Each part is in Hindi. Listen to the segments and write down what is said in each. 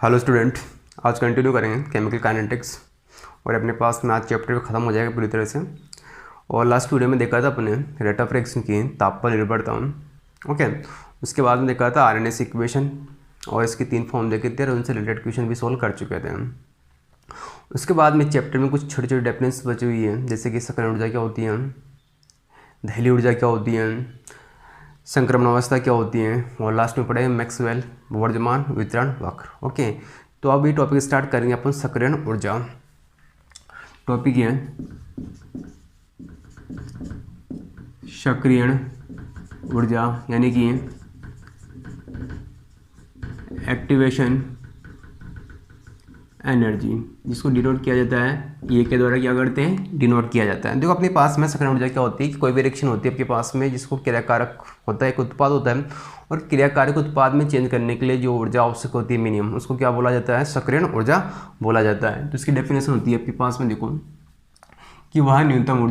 हेलो स्टूडेंट, आज कंटिन्यू करेंगे केमिकल काइनेटिक्स और अपने पास में आज चैप्टर खत्म हो जाएगा पूरी तरह से। और लास्ट वीडियो में देखा था अपने रेट ऑफ रिएक्शन की ताप पर निर्भरता। ओके, उसके बाद में देखा था आरएनएस इक्वेशन और इसकी 3 फॉर्म देखे थे और उनसे रिलेटेड क्वेश्चन भी सोल्व कर चुके थे। उसके बाद में चैप्टर में कुछ छोटी छोटी डेफिनेशन बची हुई है, जैसे कि सक्रिय ऊर्जा क्या होती है, दहली ऊर्जा क्या होती है, संक्रमण अवस्था क्या होती है, और लास्ट में पढ़े मैक्सवेल वर्धमान वितरण वक्र। ओके, तो अब ये टॉपिक स्टार्ट करेंगे अपन सक्रियण ऊर्जा। टॉपिक है सक्रियण ऊर्जा यानी कि एक्टिवेशन एनर्जी, जिसको डिनोट किया जाता है ये के द्वारा क्या करते हैं, डिनोट किया जाता है। देखो अपने पास में सक्रियण ऊर्जा क्या होती है कि कोई भी रिएक्शन होती है आपके पास में जिसको क्रियाकारक होता है, एक उत्पाद होता है, और क्रियाकारक उत्पाद में चेंज करने के लिए जो ऊर्जा आवश्यक होती है मिनिमम, उसको क्या बोला जाता है, सक्रियण ऊर्जा बोला जाता है। तो इसकी डेफिनेशन होती है आपके पास में, देखो कि वह न्यूनतम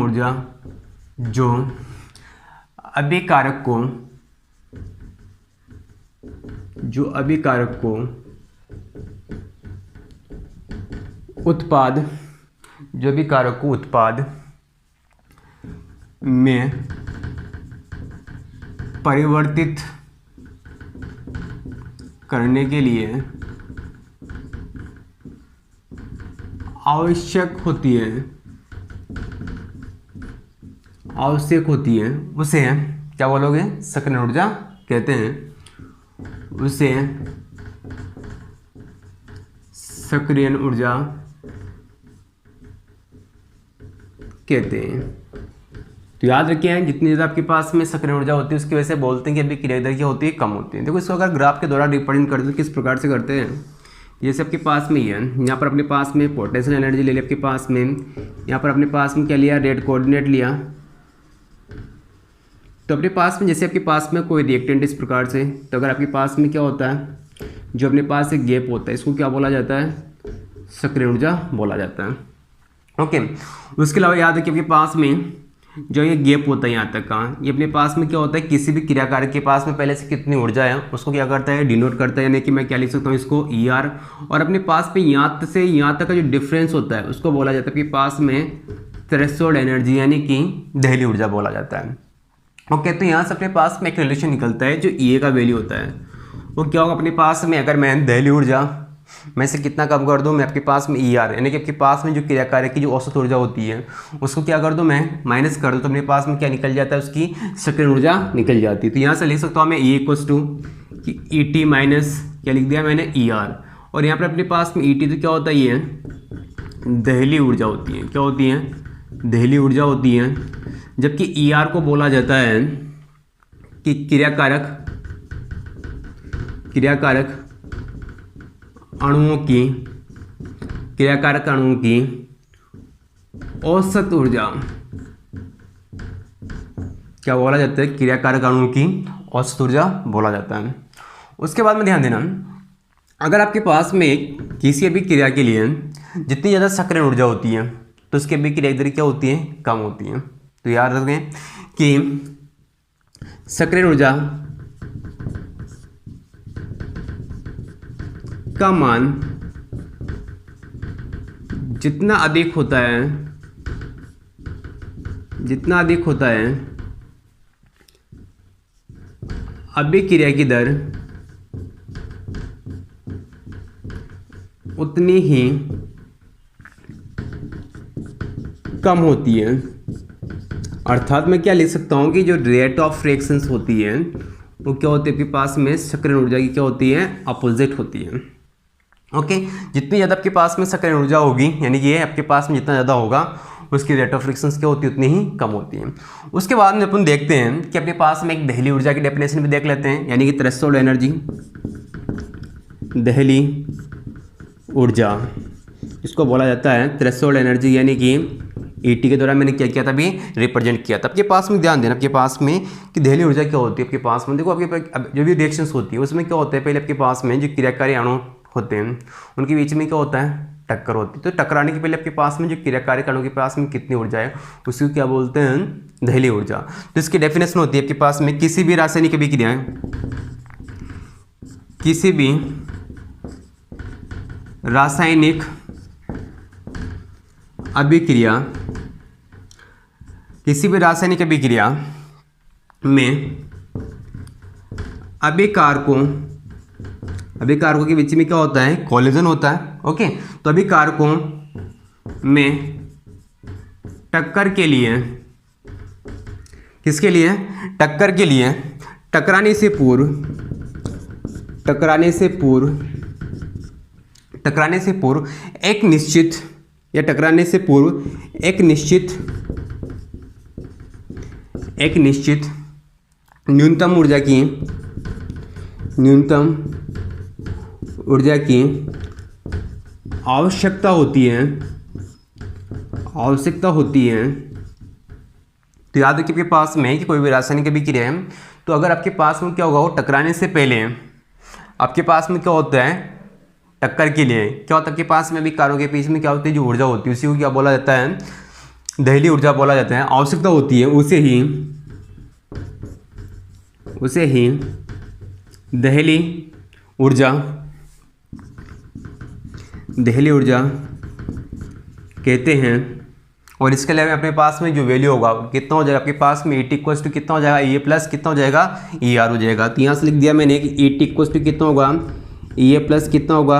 ऊर्जा जो अभिकारक को उत्पाद में परिवर्तित करने के लिए आवश्यक होती है उसे क्या बोलोगे, सक्रियण ऊर्जा कहते हैं। उसे सक्रियण ऊर्जा कहते हैं। तो याद रखिए, जितनी ज़्यादा आपके पास में सक्रियण ऊर्जा होती है उसकी वजह से बोलते हैं कि अभी क्रिया दर क्या होती है, कम होती है। देखो इसको अगर ग्राफ के द्वारा रिप्रेजेंट करते हैं किस प्रकार से करते हैं, जैसे आपके पास में ये है, यहाँ पर अपने पास में पोटेंशियल एनर्जी ले ली आपके पास में, यहाँ पर अपने पास में क्या लिया, रेड कोऑर्डिनेट लिया। तो अपने पास में जैसे आपके पास में कोई रिएक्टेंट इस प्रकार से, तो अगर आपके पास में क्या होता है, जो अपने पास एक गैप होता है, इसको क्या बोला जाता है, सक्रियण ऊर्जा बोला जाता है। ओके, उसके अलावा याद है कि आपके पास में जो ये गैप होता है यहाँ तक का, ये अपने पास में क्या होता है, किसी भी क्रियाकारक के पास में पहले से कितनी ऊर्जा है उसको क्या करता है, डिनोट करता है। यानी कि मैं क्या लिख सकता हूँ इसको ER, और अपने पास में यहाँ से यहाँ तक का जो डिफरेंस होता है उसको बोला जाता है कि पास में थ्रेशोल्ड एनर्जी यानी कि दहली ऊर्जा बोला जाता है। ओके, तो यहाँ से अपने पास में एक रिलेशन निकलता है जो EA का वैल्यू होता है, वो क्या होगा अपने पास में, अगर मैं दहली ऊर्जा में से कितना कम कर दूं, मैं आपके पास में ER यानी कि आपके पास में जो क्रियाकारक की जो औसत ऊर्जा होती है उसको क्या कर दूं, मैं माइनस कर दूं, तो अपने पास में क्या निकल जाता है, उसकी सक्रियण ऊर्जा निकल जाती है। तो यहाँ से लिख सकता हूँ मैं E इक्वल्स टू कि ET माइनस क्या लिख दिया मैंने, ER, और यहाँ पर अपने पास में ET तो क्या होता है, ये दहली ऊर्जा होती है। क्या होती है, दहली ऊर्जा होती है। जबकि ER को बोला जाता है कि क्रियाकारक अणुओं की औसत ऊर्जा, क्या बोला जाता है, क्रियाकारक अणुओं की औसत ऊर्जा बोला जाता है। उसके बाद में ध्यान देना, अगर आपके पास में किसी भी क्रिया के लिए जितनी ज़्यादा सक्रियण ऊर्जा होती है तो उसकी अभिक्रिया दर क्या होती है, कम होती है। तो याद रखें कि सक्रियण ऊर्जा का मान जितना अधिक होता है अभिक्रिया की दर उतनी ही कम होती है। अर्थात मैं क्या लिख सकता हूँ कि जो रेट ऑफ रिएक्शंस होती है वो क्या होती है आपके पास में, सक्रियण ऊर्जा की क्या होती है, अपोजिट होती है। ओके, जितनी ज़्यादा आपके पास में सक्रियण ऊर्जा होगी यानी कि ये आपके पास में जितना ज़्यादा होगा उसकी रेट ऑफ रिएक्शंस क्या होती है, उतनी ही कम होती है। उसके बाद में अपन देखते हैं कि अपने पास में एक दहली ऊर्जा की डेफिनेशन भी देख लेते हैं, यानी कि थ्रेशोल्ड एनर्जी, दहली ऊर्जा इसको बोला जाता है थ्रेशोल्ड एनर्जी, यानी कि ET के द्वारा मैंने क्या किया था, अभी रिप्रेजेंट किया था। आपके पास में ध्यान देना, आपके पास में कि दहली ऊर्जा क्या होती है, आपके पास में देखो आपके जो भी रिएक्शंस होती है उसमें क्या होता है, पहले आपके पास में जो क्रियाकारी अणु होते हैं उनके बीच में क्या होता है, टक्कर होती है। तो टकराने के पहले आपके पास में जो क्रियाकारी अणु के पास में कितनी ऊर्जा है उसको क्या बोलते हैं, दहली ऊर्जा। तो इसकी डेफिनेशन होती है आपके पास में किसी भी रासायनिक अभिक्रिया, किसी भी रासायनिक अभिक्रिया, किसी भी रासायनिक अभिक्रिया में अभिकारकों के बीच में क्या होता है, कोलिजन होता है। ओके, तो अभिकारकों में टक्कर के लिए, किसके लिए, टक्कर के लिए, टकराने से पूर्व एक निश्चित, या टकराने से पूर्व एक निश्चित न्यूनतम ऊर्जा की आवश्यकता होती है। तो याद रखिए आपके पास में कि कोई भी रासायनिक अभिक्रिया है, तो अगर आपके पास में क्या होगा, वो टकराने से पहले आपके पास में क्या होता है, टक्कर के लिए क्या होता है आपके पास में अभिकारकों के बीच में क्या होती है, जो ऊर्जा होती है उसी को क्या बोला जाता है, दहली ऊर्जा बोला जाता है। आवश्यकता होती है, उसे ही दहली ऊर्जा कहते हैं। और इसके अलावा अपने पास में जो वैल्यू होगा कितना हो जाएगा आपके पास में, ईटी इक्वल्स टू कितना हो जाएगा, ए प्लस कितना हो जाएगा, ई आर हो जाएगा। तो यहाँ से लिख दिया मैंने कि ईटी इक्वल्स टू कितना होगा, ए प्लस कितना होगा,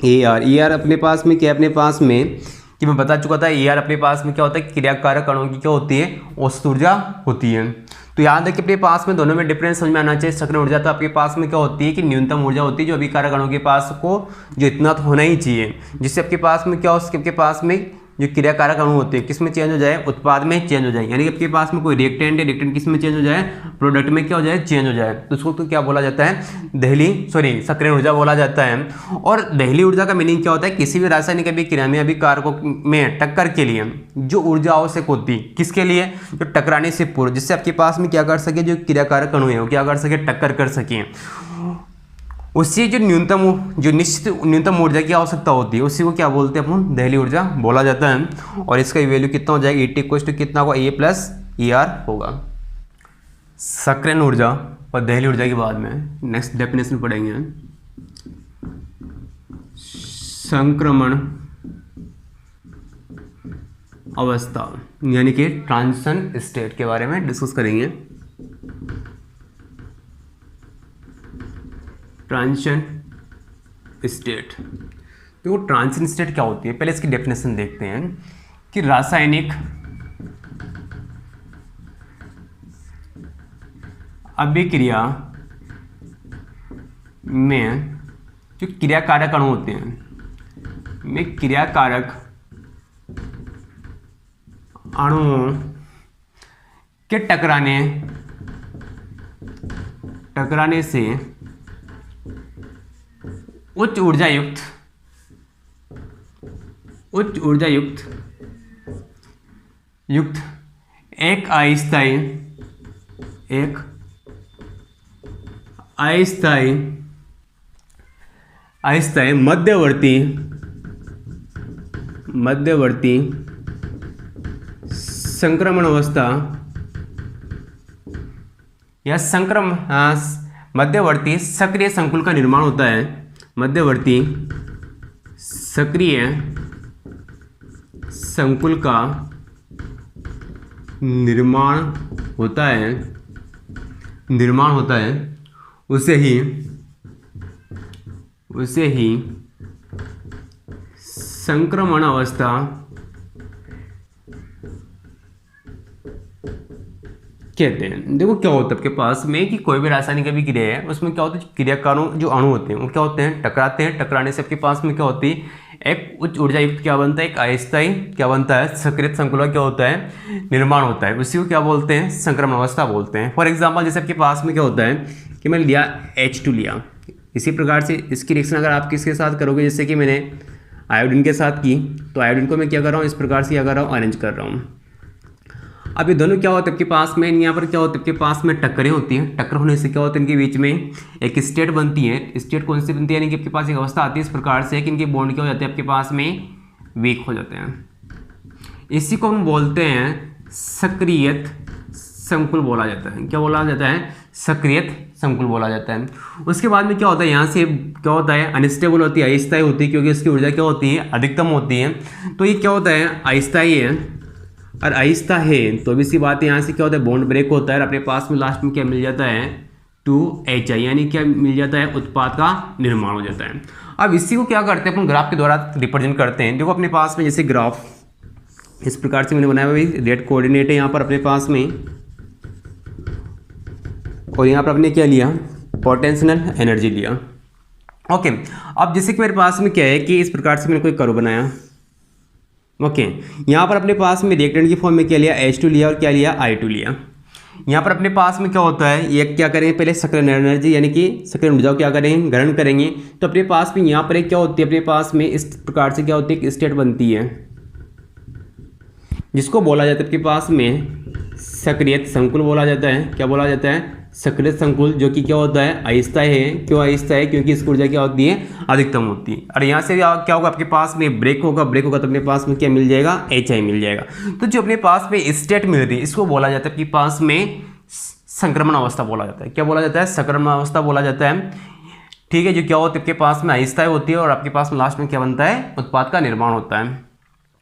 ए आर। ई आर अपने पास में क्या है, अपने पास में कि मैं बता चुका था, ए आर अपने पास में क्या होता है, क्रियाकारक अणुओं की क्या होती है, औसत ऊर्जा होती है। तो याद रखिए अपने पास में दोनों में डिफरेंस समझ में आना चाहिए। सक्रिय ऊर्जा तो आपके पास में क्या होती है कि न्यूनतम ऊर्जा होती है जो अभिकारक अणुओं के पास को, जो इतना तो होना ही चाहिए, जिससे आपके पास में क्या हो, आपके पास में जो क्रियाकारक अणु होते हैं किस में चेंज हो जाए, उत्पाद में चेंज हो जाए। यानी कि आपके पास में कोई रिएक्टेंट है, रिएक्टेंट किस में चेंज हो जाए, प्रोडक्ट में क्या हो जाए, चेंज हो जाए। तो उसको तो क्या बोला जाता है, सक्रिय ऊर्जा बोला जाता है। और दहली ऊर्जा का मीनिंग क्या होता है, किसी भी रासायनिक अभिक्रिया में अभिकारकों में टक्कर के लिए जो ऊर्जा आवश्यक होती, किसके लिए, जो टकराने से पूर्व, जिससे आपके पास में क्या कर सके, जो क्रियाकारक अणु है वो क्या कर सके, टक्कर कर सके। उससे जो निश्चित न्यूनतम ऊर्जा की आवश्यकता होती है उसी को क्या बोलते हैं अपन, दहली ऊर्जा बोला जाता है। और इसका वैल्यू कितना हो जाएगा, ईटी इक्वल्स टू कितना होगा, ए प्लस ई आर होगा। सक्रिय ऊर्जा और दहली ऊर्जा के बाद में नेक्स्ट डेफिनेशन पढ़ेंगे, संक्रमण अवस्था यानी कि ट्रांजिशन स्टेट के बारे में डिस्कस करेंगे। ट्रांजिशन स्टेट, तो ट्रांजिशन स्टेट क्या होती है, पहले इसकी डेफिनेशन देखते हैं कि रासायनिक अभिक्रिया में जो क्रियाकारक अणु होते हैं, में क्रियाकारक अणुओं के टकराने से उच्च ऊर्जा युक्त एक अस्थायी मध्यवर्ती संक्रमण अवस्था या मध्यवर्ती सक्रिय संकुल का निर्माण होता है। मध्यवर्ती सक्रिय संकुल का निर्माण होता है, उसे ही संक्रमण अवस्था कहते हैं। देखो क्या होता है आपके पास में कि कोई भी रासायनिक अभिक्रिया है उसमें क्या होता है, क्रियाकारों जो अणु होते हैं वो क्या होते हैं, टकराते हैं। टकराने से आपके पास में क्या होती है, एक उच्च ऊर्जा युक्त क्या बनता है, एक अस्थायी क्या बनता है, सक्रिय संकुल का क्या होता है, निर्माण होता है। उसी को क्या बोलते हैं, संक्रमण अवस्था बोलते हैं। फॉर एग्जाम्पल जैसे आपके पास में क्या होता है कि मैंने लिया H2 लिया, इसी प्रकार से इसकी रिएक्शन अगर आप किसके साथ करोगे, जैसे कि मैंने आयोडीन के साथ की, तो आयोडीन को मैं क्या कर रहा हूँ, इस प्रकार से क्या कर रहा हूँ, अरेंज कर रहा हूँ। अब ये दोनों क्या होता है आपके पास में, यहाँ पर क्या होता है आपके पास में टक्करें होती हैं। टक्कर होने से क्या होता है, इनके बीच में एक स्टेट बनती है। स्टेट कौन सी बनती है, यानी कि आपके पास एक अवस्था आती है इस प्रकार से कि इनके बॉन्ड क्या हो जाते हैं, आपके पास में वीक हो जाते हैं। इसी को हम बोलते हैं सक्रियत संकुल बोला जाता है। क्या बोला जाता है? सक्रियत संकुल बोला जाता है। उसके बाद में क्या होता है, यहाँ से क्या होता है, अनस्टेबल होती है, अस्थायी होती है, क्योंकि इसकी ऊर्जा क्या होती है, अधिकतम होती है। तो ये क्या होता है, अस्थायी है। और अहिस्ता है तो भी सी बात है, यहाँ से क्या होता है, बॉन्ड ब्रेक होता है और अपने पास में लास्ट में क्या मिल जाता है, 2HI, यानी क्या मिल जाता है, उत्पाद का निर्माण हो जाता है। अब इसी को क्या करते हैं अपन, ग्राफ के द्वारा रिप्रेजेंट करते हैं। देखो अपने पास में जैसे ग्राफ इस प्रकार से मैंने बनाया हुआ, रेड कोऑर्डिनेट है यहाँ पर अपने पास में, और यहाँ पर आपने क्या लिया, पोटेंशियल एनर्जी लिया। ओके, अब जैसे कि मेरे पास में क्या है कि इस प्रकार से मैंने कोई कर्व बनाया। ओके, यहाँ पर अपने पास में रिएक्टेंट की फॉर्म में क्या लिया, H2 लिया और क्या लिया, I2 लिया। यहाँ पर अपने पास में क्या होता है, ये क्या करेंगे, पहले सक्रिय एनर्जी यानी कि सक्रिय ऊर्जा को क्या करेंगे, ग्रहण करेंगे। तो अपने पास में यहाँ पर एक क्या होती है, अपने पास में इस प्रकार से क्या होती है, एक स्टेट बनती है जिसको बोला जाता है आपके पास में सक्रिय संकुल बोला जाता है। क्या बोला जाता है, सक्रिय संकुल, जो कि क्या होता है, अस्थायी है। क्यों अस्थायी है, क्योंकि इसकी ऊर्जा क्या होती है, अधिकतम होती है। और यहाँ से क्या होगा, आपके पास में ब्रेक होगा, ब्रेक होगा तो अपने पास में क्या मिल जाएगा, HI मिल जाएगा। तो जो अपने पास में स्टेट मिल रही है इसको बोला जाता है आपके पास में संक्रमण अवस्था बोला जाता है। क्या बोला जाता है, संक्रमण अवस्था बोला जाता है। ठीक है, जो क्या होती है आपके पास में अस्थायी होती है और आपके पास में लास्ट में क्या बनता है, उत्पाद का निर्माण होता है।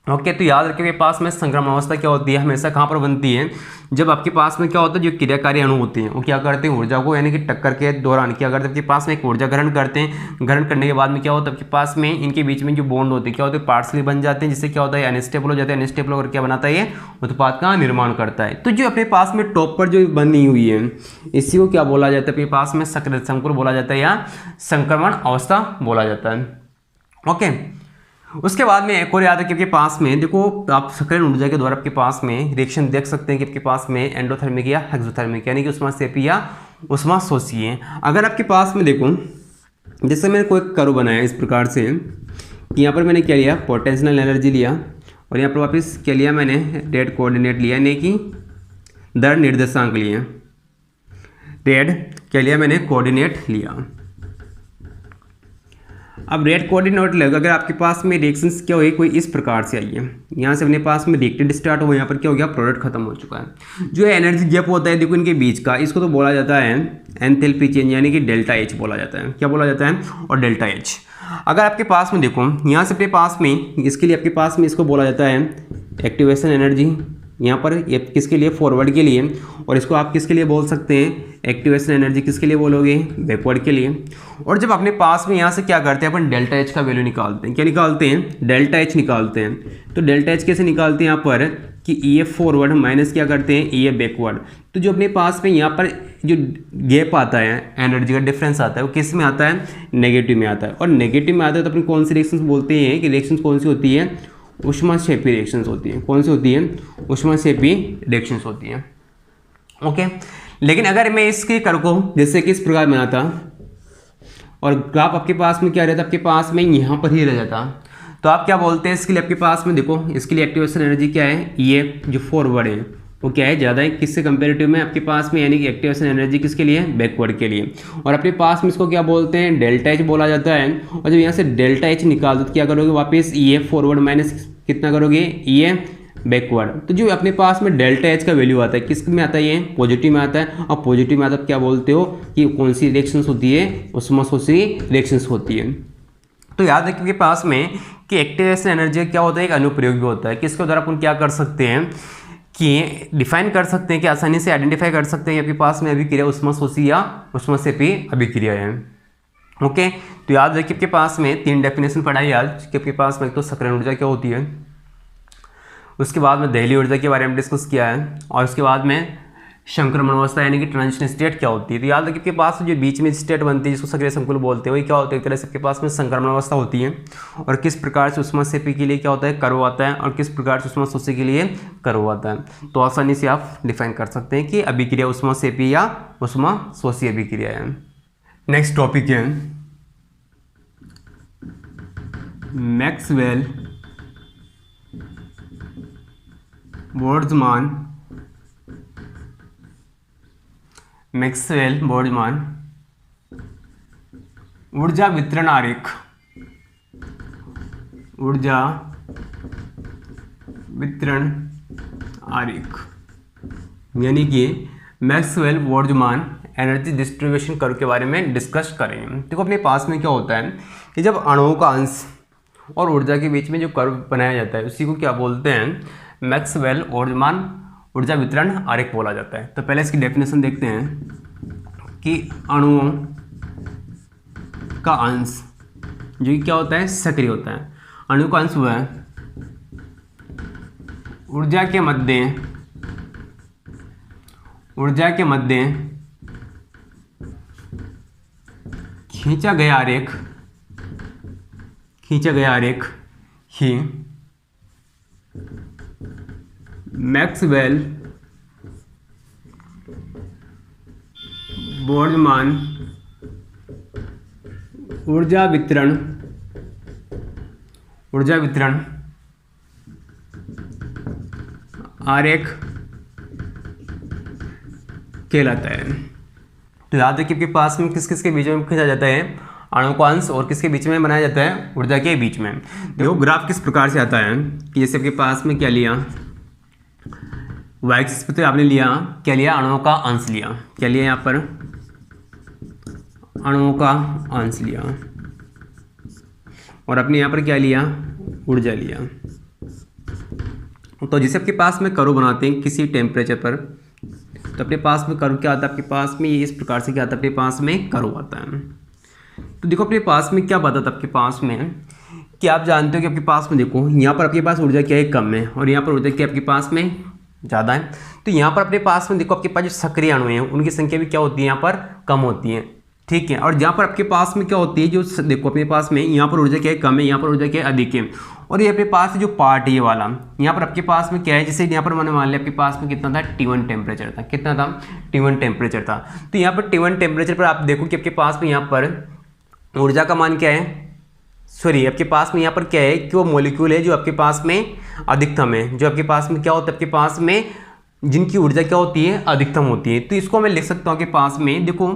ओके, तो याद रखिए पास में संक्रमण अवस्था क्या होती है, हमेशा कहाँ पर बनती है, जब आपके पास में क्या होता है, जो क्रियाकारी अणु होते हैं वो क्या करते हैं, ऊर्जा को यानी कि टक्कर के दौरान क्या करते हैं, आपके पास में एक ऊर्जा ग्रहण करते हैं। ग्रहण करने के बाद में क्या होता है, आपके पास में इनके बीच में जो बॉन्ड होते हैं क्या होते हैं, पार्सली बन जाते हैं, जिससे क्या होता है, अनस्टेबल हो जाते हैं। अनस्टेबल होकर क्या बनाता है, ये उत्पाद का निर्माण करता है। तो जो अपने पास में टॉप पर जो बनी हुई है इसी को क्या बोला जाता है, अपने पास में सक्रिय संकुल बोला जाता है या संक्रमण अवस्था बोला जाता है। ओके, उसके बाद में एक और याद है कि आपके पास में देखो, आप सक्रिय ऊर्जा के द्वारा आपके पास में रिएक्शन देख सकते हैं कि आपके पास में एंडोथर्मिक या एक्सोथर्मिक यानी कि उष्माक्षेपी या उष्माशोषी। अगर आपके पास में देखो, जैसे मैंने कोई कर्व बनाया इस प्रकार से कि यहाँ पर मैंने क्या लिया, पोटेंशियल एनर्जी लिया और यहाँ पर वापस क्या लिया, मैंने रेड कोऑर्डिनेट लिया यानी कि दर निर्देशांक लिए। रेड क्या लिया, मैंने कोऑर्डिनेट लिया। अब रेड कोऑर्डिनेट लगा, अगर आपके पास में रिएक्शंस क्या हुई, कोई इस प्रकार से आई है, यहाँ से अपने पास में रिएक्टेंट स्टार्ट हुआ, यहाँ पर क्या हो गया, प्रोडक्ट खत्म हो चुका है। जो एनर्जी गैप होता है देखो इनके बीच का, इसको तो बोला जाता है एंथैल्पी चेंज यानी कि डेल्टा H बोला जाता है। क्या बोला जाता है, और डेल्टा H। अगर आपके पास में देखो, यहाँ से अपने पास में इसके लिए आपके पास में इसको बोला जाता है एक्टिवेशन एनर्जी, यहाँ पर ये किसके लिए, फॉरवर्ड के लिए, और इसको आप किसके लिए बोल सकते हैं, एक्टिवेशन एनर्जी किसके लिए बोलोगे, बैकवर्ड के लिए। और जब अपने पास में यहाँ से क्या करते हैं अपन, डेल्टा H का वैल्यू निकालते हैं। क्या निकालते हैं, डेल्टा H निकालते हैं। तो डेल्टा H कैसे निकालते हैं यहाँ पर कि EF फॉरवर्ड माइनस क्या करते हैं, EF बैकवर्ड। तो जो अपने पास में यहाँ पर जो गैप आता है, एनर्जी का डिफरेंस आता है, वो किस में आता है, नेगेटिव में आता है। और नेगेटिव में आता है तो अपनी कौन सी रिएक्शंस बोलते हैं कि रिएक्शंस कौन सी होती है, उष्माक्षेपी रिएक्शंस होती हैं। कौन सी होती है, उष्माक्षेपी रिएक्शंस होती हैं। ओके, लेकिन अगर मैं इसके कर्व को जैसे कि इस प्रकार बनाता और ग्राफ आपके पास में क्या रहता, आपके पास में यहाँ पर ही रह जाता, तो आप क्या बोलते हैं, इसके लिए आपके पास में देखो, इसके लिए एक्टिवेशन एनर्जी क्या है, ये जो फॉरवर्ड है वो क्या है, ज़्यादा है किससे कंपेरेटिव में, आपके पास में यानी कि एक्टिवेशन एनर्जी किसके लिए, बैकवर्ड के लिए। और अपने पास में इसको क्या बोलते हैं, डेल्टा H बोला जाता है। और जब यहाँ से डेल्टा H निकाल दो तो क्या करोगे, वापस EF फॉरवर्ड माइनस कितना करोगे, EF बैकवर्ड। तो जो अपने पास में डेल्टा H का वैल्यू आता है किस में आता है, ये पॉजिटिव में आता है। और पॉजिटिव में आता है क्या बोलते हो कि कौन सी रिएक्शंस होती है, उष्माशोषी रिएक्शंस होती है। तो याद रखिए के पास में कि एक्टिवेशन एनर्जी क्या होता है, एक अनुप्रयोग भी होता है। किसके द्वारा अपन क्या कर सकते हैं कि डिफाइन कर सकते हैं, कि आसानी से आइडेंटिफाई कर सकते हैं आपके पास में अभिक्रिया उष्माशोषी या उष्माक्षेपी अभिक्रिया है। ओके, तो याद रखिए आपके पास में 3 डेफिनेशन पढ़ाई आज कि आपके पास में एक तो सक्रिय ऊर्जा क्या होती है, उसके बाद में दहलीय ऊर्जा के बारे में डिस्कस किया है, और उसके बाद में संक्रमण अवस्था यानी कि ट्रांजिशन स्टेट क्या होती है। तो याद रखिए आपके पास जो बीच में स्टेट बनती है जिसको सक्रिय संकुल बोलते हैं, वही क्या होता है, एक तरह से आपके पास में संक्रमण अवस्था होती है। और किस प्रकार से उष्माक्षेपी के लिए क्या होता है, कर्व आता है, और किस प्रकार से उष्माशोषी के लिए कर्व आता है। तो आसानी से आप डिफाइन कर सकते हैं कि अभिक्रिया उष्माक्षेपी या उष्माशोषी अभिक्रिया है। नेक्स्ट टॉपिक है मैक्सवेल बोल्ट्जमान ऊर्जा वितरण आरेख। ऊर्जा वितरण आरेख, यानी कि Maxwell Boltzmann energy distribution curve के बारे में डिस्कस करें। देखो अपने पास में क्या होता है कि जब अणुओं का अंश और ऊर्जा के बीच में जो कर्व बनाया जाता है उसी को क्या बोलते हैं, मैक्सवेल बोल्ट्जमान ऊर्जा वितरण आरेख बोला जाता है। तो पहले इसकी डेफिनेशन देखते हैं कि अणुओं का अंश जो कि क्या होता है, सक्रिय होता है। अणु का अंश हुआ है ऊर्जा के मध्य खींचा गया आरेख ही मैक्सवेल बोल्ट्जमान ऊर्जा वितरण आरेख कहलाता है। तो याद रखिए आपके पास में किस किस के बीच में खींचा जाता है, अणु का अंश और किसके बीच में बनाया जाता है, ऊर्जा के बीच में। देखो ग्राफ किस प्रकार से आता है कि जैसे आपके पास में क्या लिया, वाई एक्सिस पे तो आपने लिया क्या लिया, अणुओं का अंश लिया। क्या लिया यहाँ पर, अणुओं का अंश लिया, और अपने यहाँ पर क्या लिया, ऊर्जा लिया। तो जैसे आपके पास में कर्व बनाते हैं किसी टेम्परेचर पर, तो अपने पास में कर्व क्या आता है, आपके पास में इस प्रकार से क्या आता है, अपने पास में कर्व आता है। तो देखो अपने पास में क्या बताता है आपके पास में कि आप जानते हो कि आपके पास में देखो यहाँ पर आपके पास ऊर्जा क्या है, कम है, और यहाँ पर ऊर्जा क्या आपके पास में ज़्यादा है। तो यहाँ पर अपने पास में देखो आपके पास जो सक्रिय अणु हैं उनकी संख्या भी क्या होती है, यहाँ पर कम होती है, ठीक है। और जहाँ पर आपके पास में क्या होती है, जो देखो अपने पास में यहाँ पर ऊर्जा क्या है, कम है, यहाँ पर ऊर्जा क्या है, अधिक है। और ये अपने पास जो पार्ट है ये वाला, यहाँ पर आपके पास में क्या है, जैसे यहाँ पर मैंने मान लिया आपके पास में कितना था, T1 टेम्परेचर था। कितना था, T1 टेम्परेचर था। तो यहाँ पर T1 टेम्परेचर पर आप देखो कि आपके पास में यहाँ पर ऊर्जा का मान क्या है, सॉरी आपके पास में यहाँ पर क्या है कि वो मॉलिक्यूल है जो आपके पास में अधिकतम है, जो आपके पास में क्या होता है, आपके पास में जिनकी ऊर्जा क्या होती है, अधिकतम होती है। तो इसको मैं लिख सकता हूँ कि पास में देखो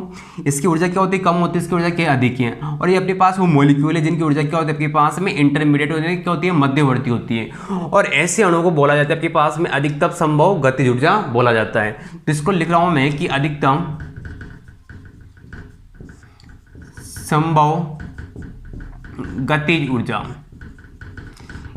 इसकी ऊर्जा क्या होती है, कम होती है, इसकी ऊर्जा क्या अधिक है। और ये अपने पास वो मॉलिक्यूल है जिनकी ऊर्जा क्या होती है, आपके पास में इंटरमीडिएट होती है, क्या होती है, मध्यवर्ती होती है। और ऐसे अणुओं को बोला जाता है आपके पास में अधिकतम संभव गतिज ऊर्जा बोला जाता है। तो इसको लिख रहा हूँ मैं कि अधिकतम संभव गतिज ऊर्जा।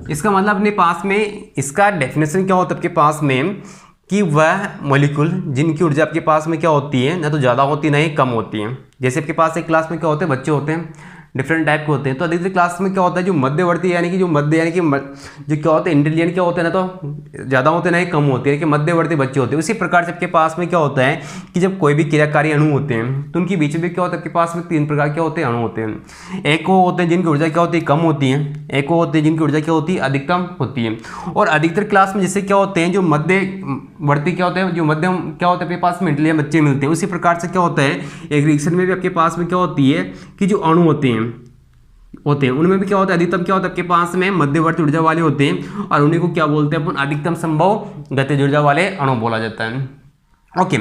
इसका मतलब अपने पास में इसका डेफिनेशन क्या होता है आपके पास में कि वह मॉलिक्यूल जिनकी ऊर्जा आपके पास में क्या होती है, ना तो ज़्यादा होती है ना ही कम होती है। जैसे आपके पास एक क्लास में क्या होते हैं, बच्चे होते हैं, डिफरेंट टाइप के होते हैं। तो अधिकतर क्लास में क्या होता है, जो मध्यवर्ती यानी कि जो क्या होते हैं, इंटेलिजेंट क्या होते हैं, ना तो ज़्यादा होते हैं ना ही कम होते हैं, कि मध्यवर्ती बच्चे होते हैं। उसी प्रकार से आपके पास में क्या होता है कि जब कोई भी क्रियाकारी अणु होते हैं तो उनके बीच में क्या होता है, आपके पास में 3 प्रकार के होते हैं अणु होते हैं। एक वो होते हैं जिनकी ऊर्जा क्या होती है, कम होती है। एक वो होते हैं जिनकी ऊर्जा क्या होती है, अधिकतम होती है। और अधिकतर क्लास में जैसे क्या होते हैं, जो मध्यवर्ती क्या होते हैं, जो मध्यम क्या होता है, आपके पास में इंटेलिजेंट बच्चे मिलते हैं। उसी प्रकार से क्या होता है, एक रिएक्शन में भी आपके पास में क्या होती है कि जो अणु होते हैं उनमें भी क्या होता है, अधिकतम क्या होता है आपके पास में मध्यवर्ती ऊर्जा वाले होते हैं, और उन्हीं को क्या बोलते हैं अपन, अधिकतम संभव गतिज ऊर्जा वाले अणु बोला जाता है। ओके,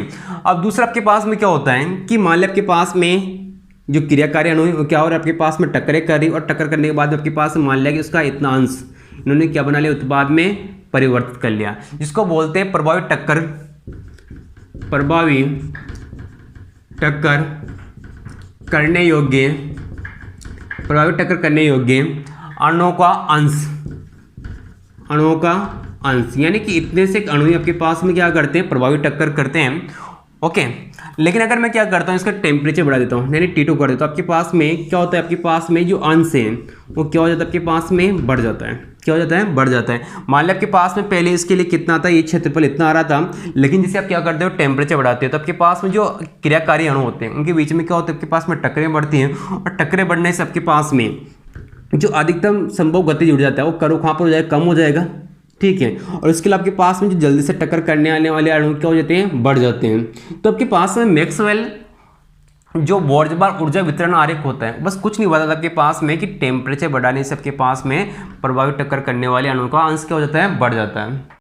अब दूसरा आपके पास में क्या होता है कि मान लिया आपके पास में जो क्रियाकारी अणु क्या हो रहा है, आपके पास में टक्करें करी, और टक्कर करने के बाद आपके पास मान लिया कि उसका इतना अंश इन्होंने क्या बना लिया, उत्पाद में परिवर्तित कर लिया, जिसको बोलते हैं प्रभावी टक्कर करने योग्य अणुओं का अंश, यानी कि इतने से अणु आपके पास में क्या करते हैं, प्रभावी टक्कर करते हैं। ओके, लेकिन अगर मैं क्या करता हूँ, इसका टेम्परेचर बढ़ा देता हूँ, यानी T2 कर देता हूँ, आपके पास में क्या होता है, आपके पास में जो अंश है वो क्या हो जाता है, आपके पास में बढ़ जाता है। क्या हो जाता है, बढ़ जाता है। मान लिया आपके पास में पहले इसके लिए कितना था, ये क्षेत्रफल इतना आ रहा था, लेकिन जैसे आप क्या करते हो, टेम्परेचर बढ़ाते हो, तो आपके पास में जो क्रियाकारी अणु होते हैं उनके बीच में क्या होता है, आपके पास में टक्करें बढ़ती हैं, और टक्करें बढ़ने से आपके पास में जो अधिकतम संभव गतिज ऊर्जा है वो कर्व कहाँ पर हो जाएगा, कम हो जाएगा, ठीक है। और इसके लिए आपके पास में जो जल्दी से टक्कर करने आने वाले अणु क्या हो जाते हैं, बढ़ जाते हैं। तो आपके पास में मैक्सवेल जो बोल्ट्जमान ऊर्जा वितरण आरेख होता है, बस कुछ नहीं बताता आपके पास में कि टेम्परेचर बढ़ाने से आपके पास में प्रभावी टक्कर करने वाले अणु का अंश क्या हो जाता है, बढ़ जाता है।